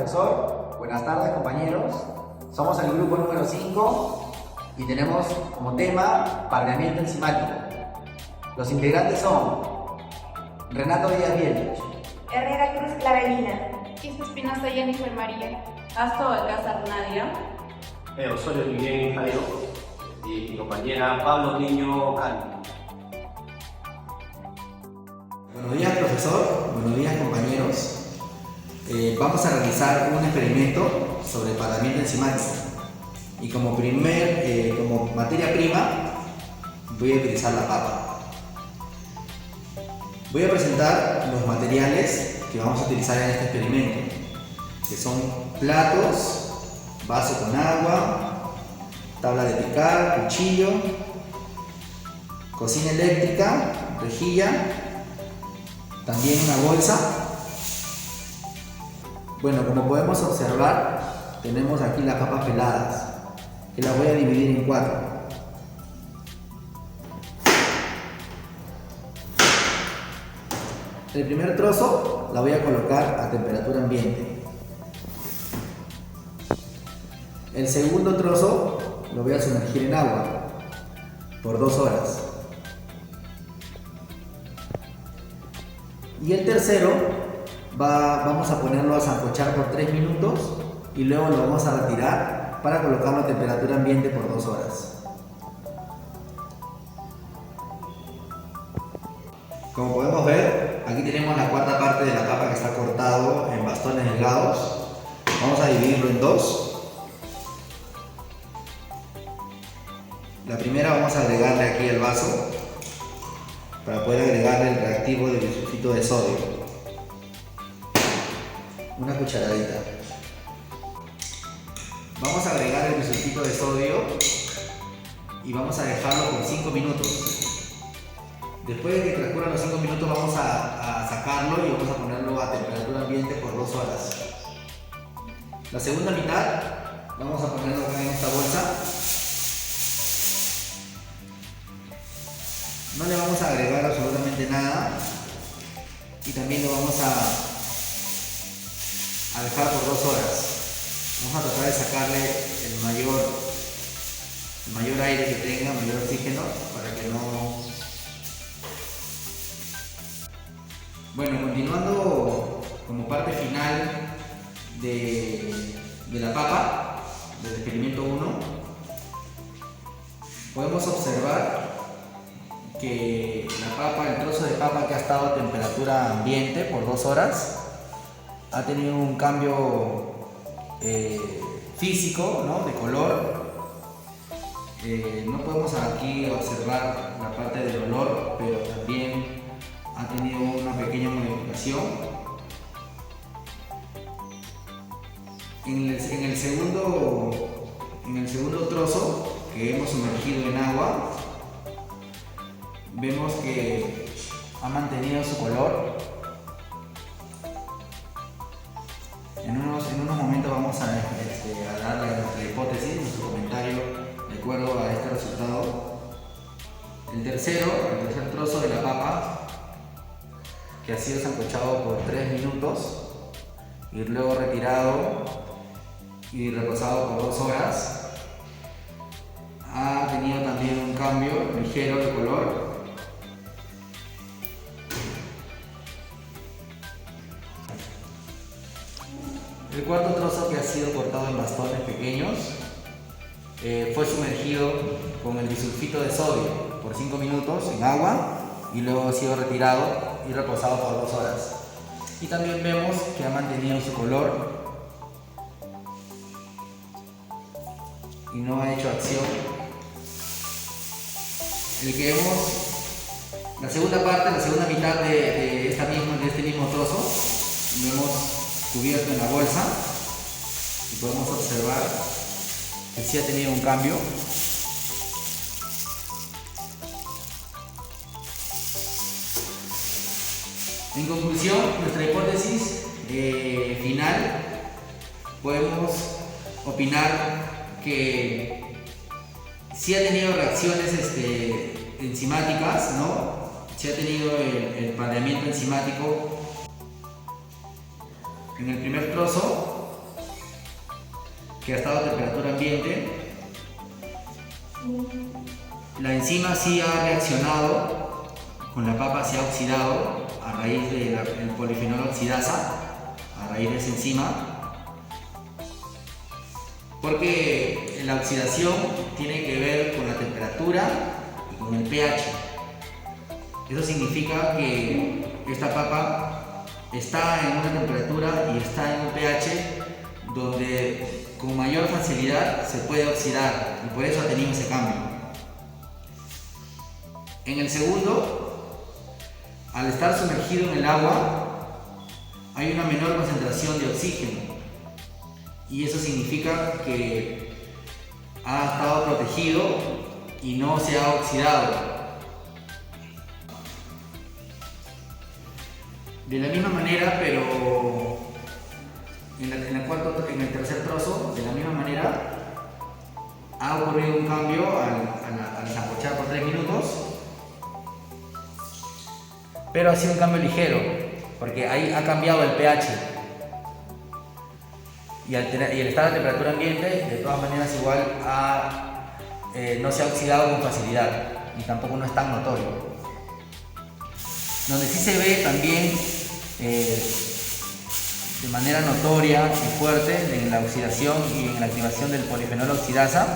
profesor. Buenas tardes, compañeros. Somos el grupo número 5 y tenemos como tema pardeamiento enzimático. Los integrantes son Renato Díaz Vielich, Herrera Cruz Clavelina, Isa Espinosa Jennifer María, Astro Alcázar Nadia, Osorio Miguel Jairo y mi compañera Pablo Niño Cali. Buenos días, profesor. Buenos días, compañeros. Vamos a realizar un experimento sobre pardeamiento enzimático. Y como materia prima voy a utilizar la papa. Voy a presentar los materiales que vamos a utilizar en este experimento, que son platos, vaso con agua, tabla de picar, cuchillo, cocina eléctrica, rejilla, también una bolsa. Bueno, como podemos observar, tenemos aquí las papas peladas, que las voy a dividir en 4. El primer trozo la voy a colocar a temperatura ambiente. El segundo trozo lo voy a sumergir en agua por 2 horas. Y el tercero vamos a ponerlo a sancochar por 3 minutos y luego lo vamos a retirar para colocarlo a temperatura ambiente por 2 horas. Como podemos ver, aquí tenemos la cuarta parte de la papa que está cortado en bastones delgados. Vamos a dividirlo en 2. La primera vamos a agregarle aquí el vaso para poder agregarle el reactivo de bisulfito de sodio. Una cucharadita. Vamos a agregar el bisulfito de sodio y vamos a dejarlo por 5 minutos. Después de que transcurran los 5 minutos vamos a sacarlo y vamos a ponerlo a temperatura ambiente por 2 horas. La segunda mitad vamos a ponerlo acá en esta bolsa. No le vamos a agregar absolutamente nada y también lo vamos a dejar por 2 horas. Vamos a tratar de sacarle el mayor aire que tenga, mayor oxígeno, para que no... Bueno, continuando como parte final de la papa, del experimento 1, podemos observar que la papa, el trozo de papa que ha estado a temperatura ambiente por 2 horas, ha tenido un cambio físico, ¿no?, de color. No podemos aquí observar la parte del olor, pero también ha tenido una pequeña modificación. En el segundo trozo que hemos sumergido en agua, vemos que ha mantenido su color. En unos momentos vamos a darle nuestra hipótesis, nuestro comentario de acuerdo a este resultado. El tercer trozo de la papa, que ha sido sancochado por 3 minutos y luego retirado y reposado por 2 horas, ha tenido también un cambio ligero de color. El cuarto trozo, que ha sido cortado en bastones pequeños, fue sumergido con el bisulfito de sodio por 5 minutos en agua y luego ha sido retirado y reposado por 2 horas. Y también vemos que ha mantenido su color y no ha hecho acción. La segunda mitad de este mismo trozo lo hemos cubierto en la bolsa y podemos observar que sí ha tenido un cambio. En conclusión, nuestra hipótesis final, podemos opinar que sí ha tenido reacciones enzimáticas, ¿no? Sí ha tenido el pardeamiento enzimático. En el primer trozo que ha estado a temperatura ambiente, la enzima sí ha reaccionado con la papa, se ha oxidado a raíz del polifenol oxidasa, a raíz de esa enzima, porque la oxidación tiene que ver con la temperatura y con el pH. Eso significa que esta papa está en una temperatura y está en un pH donde con mayor facilidad se puede oxidar, y por eso ha tenido ese cambio. En el segundo, al estar sumergido en el agua, hay una menor concentración de oxígeno, y eso significa que ha estado protegido y no se ha oxidado. De la misma manera, pero en el tercer trozo, de la misma manera, ha ocurrido un cambio al sancochar por 3 minutos, pero ha sido un cambio ligero, porque ahí ha cambiado el pH. Y al estar a temperatura ambiente, de todas maneras igual no se ha oxidado con facilidad, y tampoco no es tan notorio. Donde sí se ve también de manera notoria y fuerte en la oxidación y en la activación del polifenol oxidasa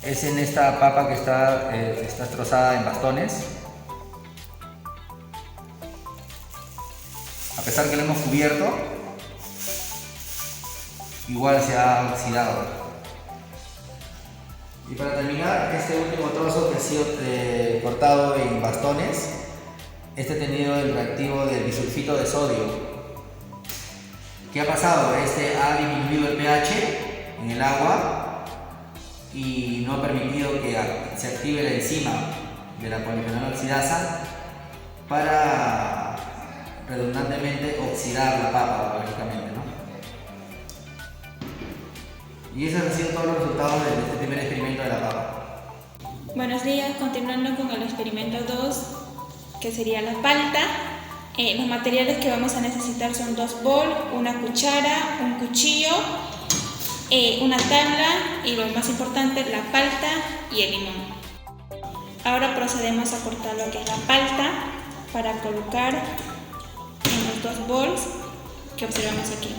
es en esta papa que está destrozada en bastones. A pesar que lo hemos cubierto, igual se ha oxidado. Y para terminar, este último trozo que ha sido cortado en bastones, este ha tenido el reactivo del bisulfito de sodio. ¿Qué ha pasado? Este ha disminuido el pH en el agua y no ha permitido que se active la enzima de la polifenol oxidasa para redundantemente oxidar la papa, lógicamente, ¿no? Y esos han sido todos los resultados de este primer experimento de la papa. Buenos días, continuando con el experimento 2, que sería la palta. Los materiales que vamos a necesitar son 2 bols, una cuchara, un cuchillo, una tabla y lo más importante, la palta y el limón. Ahora procedemos a cortar lo que es la palta para colocar en los 2 bols que observamos aquí.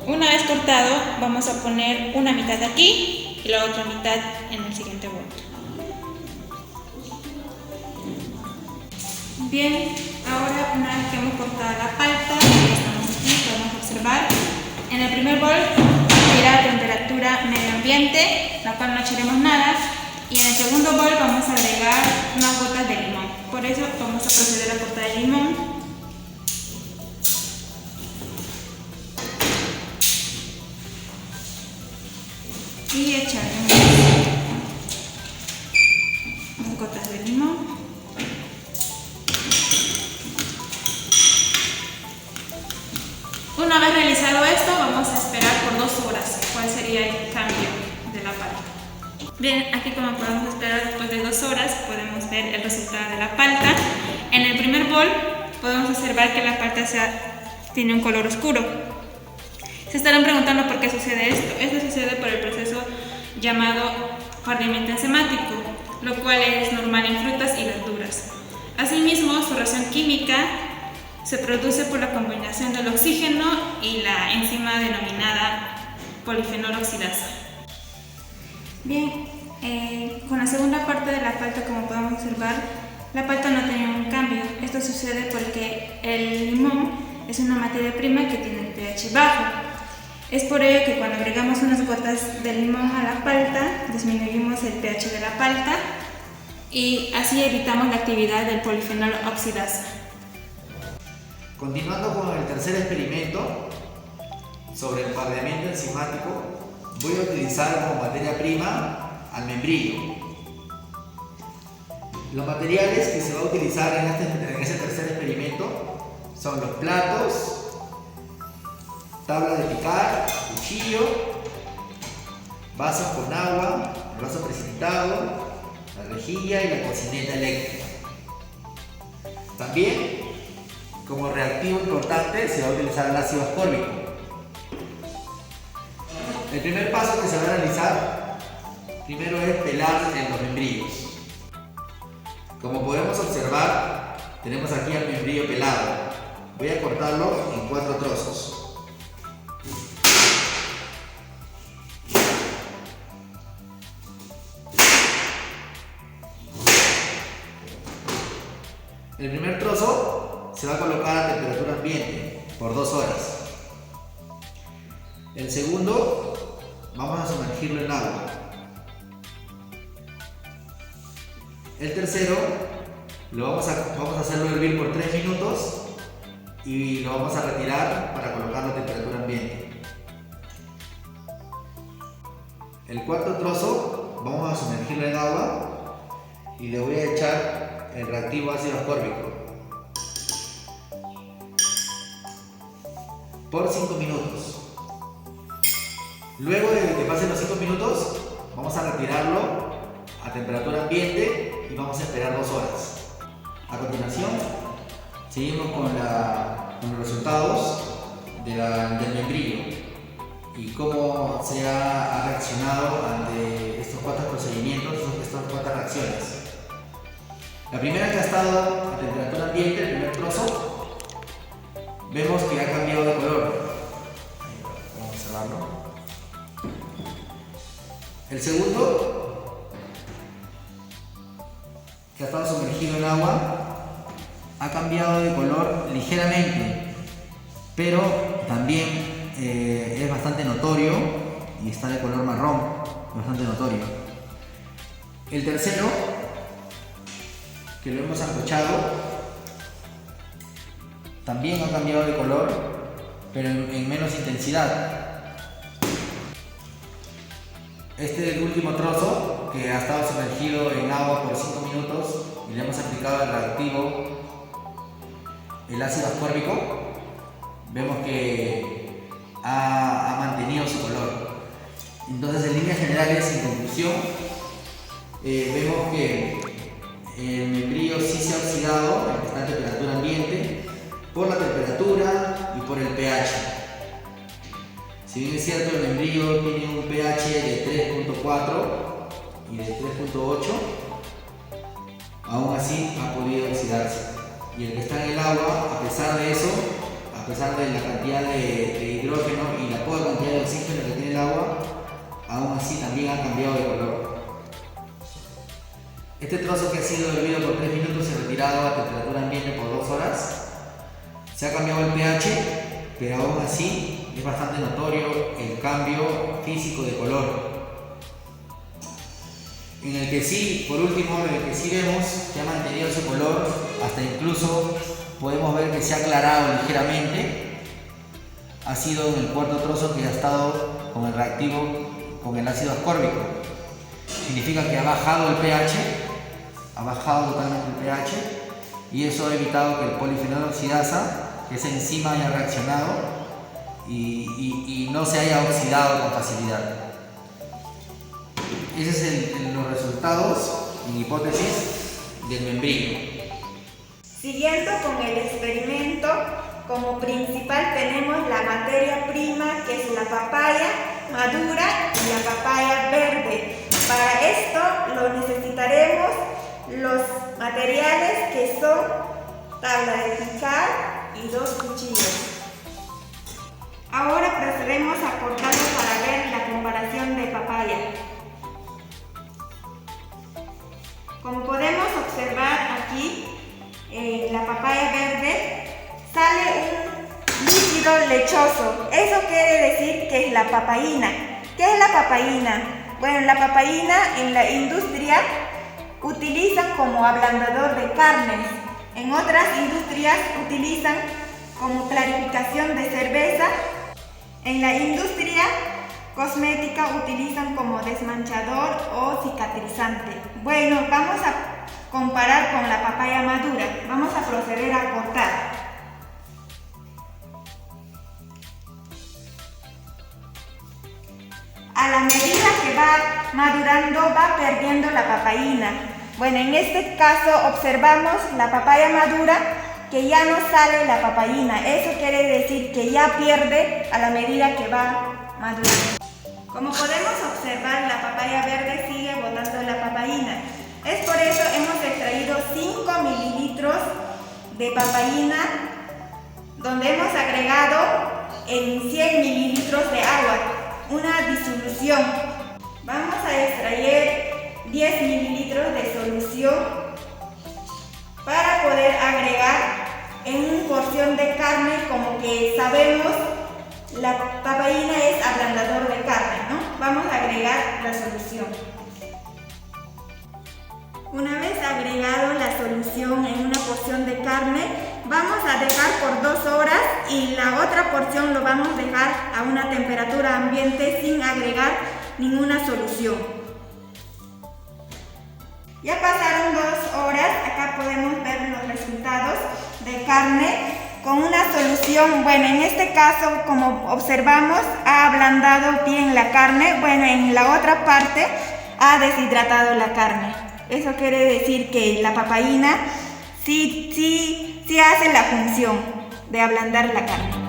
Una vez cortado, vamos a poner una mitad aquí y la otra mitad en el siguiente bol. Bien, ahora una vez que hemos cortado la palta, ya estamos aquí, podemos observar. En el primer bol irá a temperatura medio ambiente, la cual no echaremos nada. Y en el segundo bol vamos a agregar unas gotas de limón. Por eso vamos a proceder a cortar el limón. Y echaremos unas gotas de limón. Una vez realizado esto, vamos a esperar por 2 horas. ¿Cuál sería el cambio de la palta? Bien, aquí como podemos esperar después de 2 horas, podemos ver el resultado de la palta. En el primer bol podemos observar que la palta tiene un color oscuro. Se estarán preguntando por qué sucede esto. Esto sucede por el proceso llamado fardeamiento enzimático, lo cual es normal en frutas y verduras. Asimismo, su reacción química se produce por la combinación del oxígeno y la enzima denominada polifenol oxidasa. Bien, con la segunda parte de la palta, como podemos observar, la palta no tiene un cambio. Esto sucede porque el limón es una materia prima que tiene el pH bajo. Es por ello que cuando agregamos unas gotas de limón a la palta, disminuimos el pH de la palta y así evitamos la actividad del polifenol oxidasa. Continuando con el tercer experimento sobre el fardeamiento enzimático, voy a utilizar como materia prima al membrillo. Los materiales que se va a utilizar en este tercer experimento son los platos, tabla de picar, cuchillo, vasos con agua, el vaso precipitado, la rejilla y la cocineta eléctrica. También, como reactivo importante, se va a utilizar el ácido ascórbico. El primer paso que se va a realizar primero es pelar los membrillos. Como podemos observar, tenemos aquí el membrillo pelado. Voy a cortarlo en 4 trozos. El primer trozo se va a colocar a temperatura ambiente por 2 horas. El segundo vamos a sumergirlo en agua. El tercero vamos a hacerlo hervir por 3 minutos y lo vamos a retirar para colocarlo a temperatura ambiente. El cuarto trozo vamos a sumergirlo en agua y le voy a echar el reactivo ácido ascórbico por 5 minutos. Luego de que pasen los 5 minutos, vamos a retirarlo a temperatura ambiente y vamos a esperar 2 horas. A continuación, seguimos con los resultados del membrillo y cómo se ha reaccionado ante estos 4 procedimientos, estas 4 reacciones. La primera que ha estado a temperatura ambiente, el primer trozo, vemos que ha cambiado de color. Vamos a observarlo. El segundo, que ha estado sumergido en agua, ha cambiado de color ligeramente, pero también es bastante notorio y está de color marrón, bastante notorio. El tercero, que lo hemos sancochado, también ha cambiado de color, pero en menos intensidad. Este es el último trozo que ha estado sumergido en agua por 5 minutos y le hemos aplicado el reactivo, el ácido ascórbico. Vemos que ha mantenido su color. Entonces, en líneas generales, en conclusión, vemos que el membrillo sí se ha oxidado, está a temperatura ambiente, por la temperatura y por el pH. Si bien es cierto, el membrillo tiene un pH de 3.4 y de 3.8, aún así ha podido oxidarse. Y el que está en el agua, a pesar de eso, a pesar de la cantidad de hidrógeno y la poca cantidad de oxígeno que tiene el agua, aún así también ha cambiado de color. Este trozo que ha sido hervido por 3 minutos y retirado a temperatura ambiente por 2 horas, se ha cambiado el pH, pero aún así es bastante notorio el cambio físico de color. En el que sí, por último, en el que sí vemos que ha mantenido su color, hasta incluso podemos ver que se ha aclarado ligeramente, ha sido en el cuarto trozo que ha estado con el reactivo, con el ácido ascórbico. Significa que ha bajado el pH, ha bajado totalmente el pH, y eso ha evitado que el polifenol oxidasa, que esa enzima, haya reaccionado y no se haya oxidado con facilidad. Esos son los resultados, en hipótesis, del membrillo. Siguiendo con el experimento, como principal tenemos la materia prima, que es la papaya madura y la papaya verde. Para esto lo necesitaremos los materiales que son tabla de picar y 2 cuchillos. Ahora procedemos a cortarlo para ver la comparación de papaya. Como podemos observar aquí, la papaya verde sale un líquido lechoso. Eso quiere decir que es la papaína. ¿Qué es la papaína? Bueno, la papaína en la industria utilizan como ablandador de carnes. En otras industrias utilizan como clarificación de cerveza. En la industria cosmética utilizan como desmanchador o cicatrizante. Bueno, vamos a comparar con la papaya madura. Vamos a proceder a cortar. A la medida que va madurando, va perdiendo la papaína. Bueno, en este caso observamos la papaya madura que ya no sale la papayina. Eso quiere decir que ya pierde a la medida que va madurando. Como podemos observar, la papaya verde sigue botando la papayina. Es por eso hemos extraído 5 mililitros de papayina, donde hemos agregado en 100 mililitros de agua una disolución. Vamos a extraer 10 mililitros de solución para poder agregar en una porción de carne. Como que sabemos, la papayina es ablandador de carne, ¿no? Vamos a agregar la solución. Una vez agregado la solución en una porción de carne, vamos a dejar por 2 horas y la otra porción lo vamos a dejar a una temperatura ambiente sin agregar ninguna solución. Ya pasaron 2 horas, acá podemos ver los resultados de carne con una solución. Bueno, en este caso, como observamos, ha ablandado bien la carne. Bueno, en la otra parte ha deshidratado la carne. Eso quiere decir que la papayina sí hace la función de ablandar la carne.